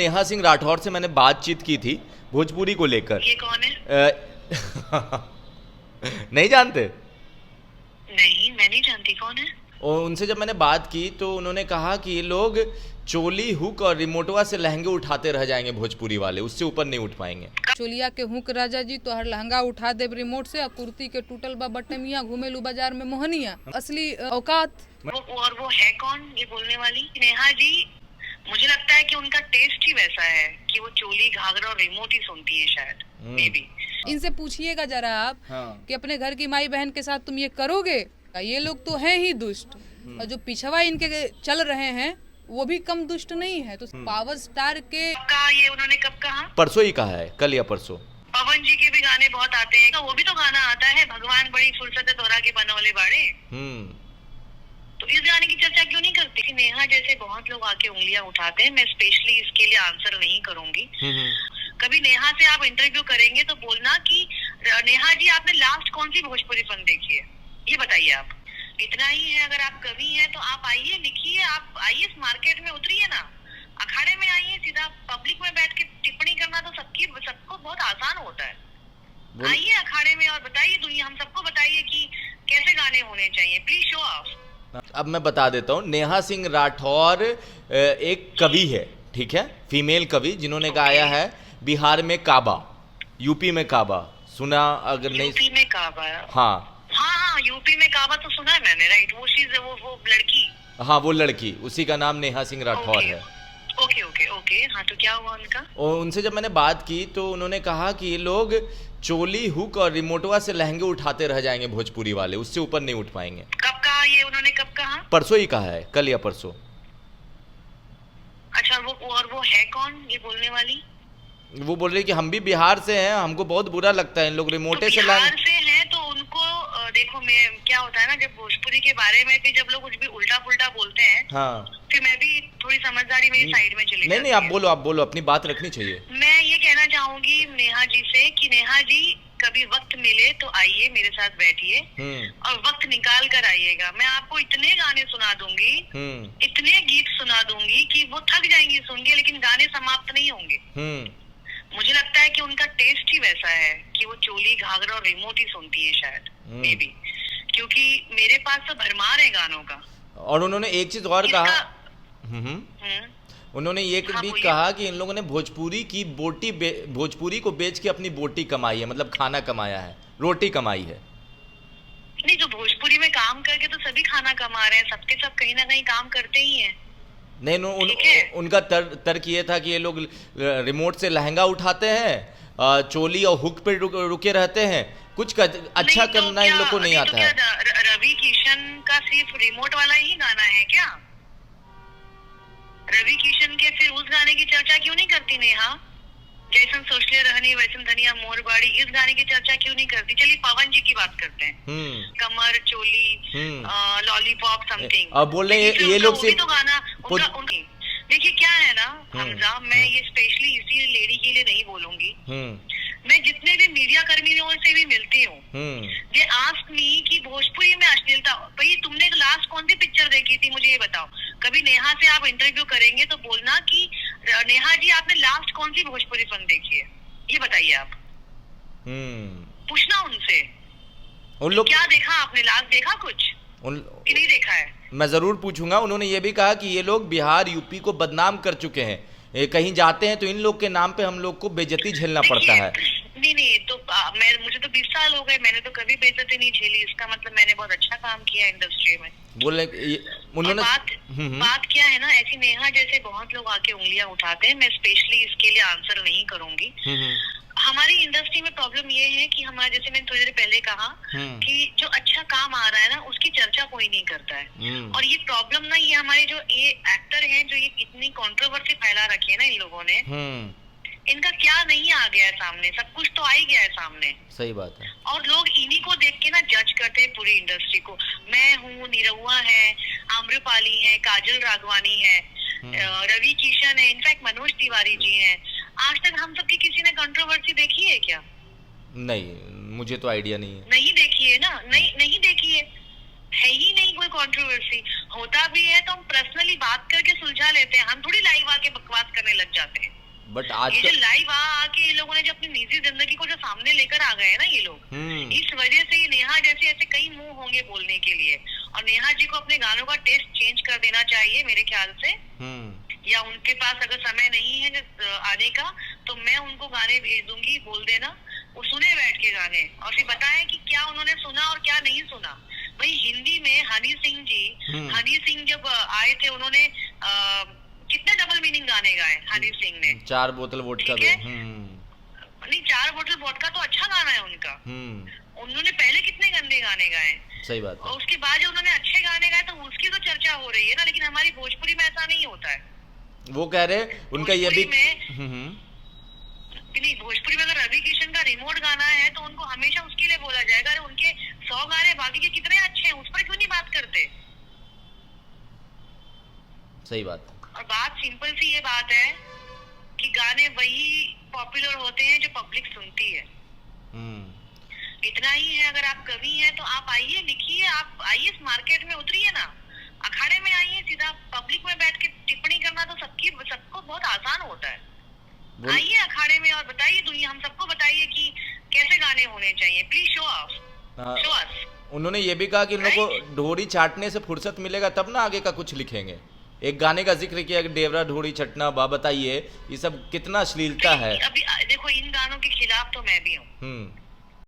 नेहा सिंह राठौर से मैंने बातचीत की थी भोजपुरी को लेकर। ये कौन है? नहीं जानते? नहीं, मैं नहीं जानती कौन है। और उनसे जब मैंने बात की तो उन्होंने कहा कि ये लोग चोली हुक और रिमोटवा से लहंगे उठाते रह जाएंगे भोजपुरी वाले, उससे ऊपर नहीं उठ पाएंगे। चोलिया के हुक राजा जी तो हर लहंगा उठा दे रिमोट से, और कुर्ती के टूटल बा बटमिया घूमेलू बाजार में मोहनिया असली औकात। वो है कौन ये बोलने वाली? नेहा जी, मुझे लगता है कि उनका टेस्ट ही वैसा है कि वो चोली घाघरा और रिमोट ही सुनती है शायद, मे बी। इनसे पूछिएगा जरा आप हाँ। कि अपने घर की माई बहन के साथ तुम ये करोगे? ये लोग तो हैं ही दुष्ट, और जो पिछवा इनके चल रहे हैं वो भी कम दुष्ट नहीं है। तो पावर स्टार के कहा ये उन्होंने कब कहा? परसों ही कहा है, कल या परसों। पवन जी के भी गाने बहुत आते हैं, तो वो भी तो गाना आता है, भगवान बड़ी फुर्सत है तोरा के बनौले बाड़े। तो इस गाने की चर्चा क्यों नहीं करती? कि नेहा जैसे बहुत लोग आके उंगलियां उठाते हैं, मैं स्पेशली इसके लिए आंसर नहीं करूंगी। कभी नेहा से आप इंटरव्यू करेंगे तो बोलना कि नेहा जी आपने लास्ट कौन सी भोजपुरी फिल्म देखी है, ये बताइए आप। इतना ही है, अगर आप कवि हैं तो आप आइए, लिखिए, आप आइए इस मार्केट में उतरिए ना, अखाड़े में आइए, सीधा पब्लिक में बैठ के टिप्पणी करना तो सबको बहुत आसान होता है। आइए अखाड़े में और बताइए दुनिया, हम सबको बताइए कि कैसे गाने होने चाहिए, प्लीज शो ऑफ। अब मैं बता देता हूँ, नेहा सिंह राठौर एक कवि है, ठीक है, फीमेल कवि, जिन्होंने गाया है बिहार में काबा, यूपी में काबा। सुना अगर नहीं? यूपी में काबा? हाँ हाँ, यूपी में काबा तो सुना है मैंने, राइट। वो चीज, वो लड़की। हाँ, वो लड़की, उसी का नाम नेहा सिंह राठौर है। ओके ओके ओके, हाँ, तो क्या हुआ उनका? और उनसे जब मैंने बात की तो उन्होंने कहा कि ये लोग चोली हुक और रिमोटवा से लहंगे उठाते रह जाएंगे भोजपुरी वाले, उससे ऊपर नहीं उठ पाएंगे। कब कहा ये उन्होंने, कब कहा? परसों ही कहा है, कल या परसों। अच्छा, वो है कौन ये बोलने वाली? वो बोल रही कि हम भी बिहार से हैं, हमको बहुत बुरा लगता है इन लोग रिमोटे तो से बिहार से हैं तो उनको देखो, मैं क्या होता है ना, जब भोजपुरी के बारे में भी जब लोग कुछ भी उल्टा पुल्टा बोलते हैं, हाँ, फिर मैं भी थोड़ी समझदारी मेरी साइड में चली नहीं, आप बोलो, अपनी बात रखनी चाहिए। मैं ये कहना चाहूंगी नेहा जी से कि नेहा जी, कभी वक्त मिले तो आइए, मेरे साथ बैठिए और वक्त निकाल कर आइएगा। मैं आपको इतने गाने सुना दूंगी, इतने गीत सुना दूंगी कि वो थक जाएंगी सुन के, लेकिन गाने समाप्त नहीं होंगे। मुझे लगता है कि उनका टेस्ट ही वैसा है कि वो चोली घाघरा और रिमोट ही सुनती है शायद, मे बी, क्योंकि मेरे पास तो भरमार है गानों का। और उन्होंने एक चीज और कहा, उन्होंने ये भी कहा कि इन लोगों ने भोजपुरी को बेच के अपनी बोटी कमाई है, मतलब खाना कमाया है, रोटी कमाई है। नहीं, तो भोजपुरी में काम करके तो सभी खाना कमा रहे हैं, सबके सब कहीं ना कहीं काम करते ही हैं। नहीं, उनका तर्क ये था कि ये लोग रिमोट से लहंगा उठाते हैं, चोली और हुक पे रुके रहते हैं, कुछ अच्छा करना इन लोग को नहीं आता है। रवि किशन का सिर्फ रिमोट वाला ही गाना है क्या? रवि किशन के फिर उस गाने की चर्चा क्यों नहीं करती नेहा? जैसन सोचले रहनी वैसन धनिया मोरबाड़ी, इस गाने की चर्चा क्यों नहीं करती? चलिए पवन जी की बात करते हैं, कमर चोली लॉलीपॉप समथिंग। अब बोल रहे ये लोग से तो गाना देखिए क्या है ना हमजा, मैं ये स्पेशली इसी लेडी के लिए नहीं बोलूंगी, मैं जितने भी मीडिया कर्मियों से भी मिलती हूँ, दे आस्क मी कि भोजपुरी में अश्लीलता, भाई तुमने लास्ट कौन सी पिक्चर देखी थी, मुझे ये बताओ। कभी नेहा से आप इंटरव्यू करेंगे तो बोलना कि नेहा जी आपने लास्ट कौन सी भोजपुरी फिल्म देखी है, ये बताइए आप। पूछना उनसे उन लोग क्या देखा आपने, लास्ट देखा कुछ कि नहीं देखा है? मैं जरूर पूछूंगा। उन्होंने ये भी कहा कि ये लोग बिहार यूपी को बदनाम कर चुके हैं, कहीं जाते हैं तो इन लोग के नाम पे हम लोग को बेइज्जती झेलना पड़ता है। नहीं, तो मुझे तो 20 साल हो गए, मैंने तो कभी बेइज्जती नहीं झेली, इसका मतलब मैंने बहुत अच्छा काम किया इंडस्ट्री में। बोले उन्होंने बात क्या है ना, ऐसी नेहा जैसे बहुत लोग आके उंगलियां उठाते हैं, मैं स्पेशली इसके लिए आंसर नहीं करूंगी। हमारी इंडस्ट्री में प्रॉब्लम ये है कि हमारे, जैसे मैंने थोड़ी देर पहले कहा कि जो अच्छा काम आ रहा है ना उसकी चर्चा कोई नहीं करता है। और ये प्रॉब्लम ना, ये हमारे जो ये एक्टर हैं जो ये इतनी कंट्रोवर्सी फैला रखी है ना इन लोगों ने, इनका क्या नहीं आ गया है सामने, सब कुछ तो आ ही गया है सामने। सही बात है। और लोग इन्हीं को देख के ना जज करते हैं पूरी इंडस्ट्री को। मैं हूँ, निरहुआ है, आम्रपाली है, काजल राघवानी है, रवि किशन है, इनफैक्ट मनोज तिवारी जी हैं। आज तक हम सबकी किसी ने कंट्रोवर्सी देखी है क्या? नहीं, मुझे तो आइडिया नहीं है। नहीं देखी है ना, नहीं देखी है ही नहीं कोई कंट्रोवर्सी होता भी है तो हम पर्सनली बात करके सुलझा लेते हैं, हम थोड़ी लाइव आके बकवास करने लग जाते हैं। बट आज ये जो लाइव आके ये लोगों ने जो अपनी निजी जिंदगी को जो सामने लेकर आ गए हैं ना ये लोग, इस वजह से ये नेहा जैसे ऐसे कई मुंह होंगे बोलने के लिए, और नेहा जी को अपने गानों का टेस्ट चेंज कर देना चाहिए मेरे ख्याल से, या उनके पास अगर समय नहीं है आने का तो मैं उनको गाने भेज दूंगी, बोल देना वो सुने बैठ के गाने और फिर बताएं कि क्या उन्होंने सुना और क्या नहीं सुना। वही हिंदी में हनी सिंह जब आए थे उन्होंने कितने डबल मीनिंग गाने गाए हनी सिंह ने। 4 बोतल वोडका ठीक है? नहीं 4 बोतल वोडका तो अच्छा गाना है उनका, उन्होंने पहले कितने गंदे गाने गाए। सही बात है। और उसके बाद जब उन्होंने अच्छे गाने गाए तो उसकी तो चर्चा हो रही है ना, लेकिन हमारी भोजपुरी में ऐसा नहीं होता है। वो कह रहे उनका ये भी नहीं, भोजपुरी में अगर रवि किशन का रिमोट गाना है तो उनको हमेशा उसके लिए बोला जाएगा, अरे उनके 100 गाने बाकी के कितने अच्छे हैं, उस पर क्यों नहीं बात करते। सही बात। और बात सिंपल सी ये बात है कि गाने वही पॉपुलर होते हैं जो पब्लिक सुनती है, इतना ही है। अगर आप कवि हैं तो आप आइए, लिखिए, आप आइए इस मार्केट में उतरिए ना, अखाड़े में आइए, सीधा पब्लिक में बैठ के टिप्पणी करना तो सबको बहुत आसान होता है। आइए अखाड़े में और बताइए दुनिया, हम सबको बताइए कि कैसे गाने होने चाहिए, प्लीज शो अस। उन्होंने ये भी कहा कि इन लोगों को ढोरी चाटने से फुर्सत मिलेगा तब ना आगे का कुछ लिखेंगे। एक गाने का जिक्र किया कि डेवरा ढोरी चटना बा, बताइए ये सब कितना अश्लीलता है। अभी देखो इन गानों के खिलाफ तो मैं भी हूँ,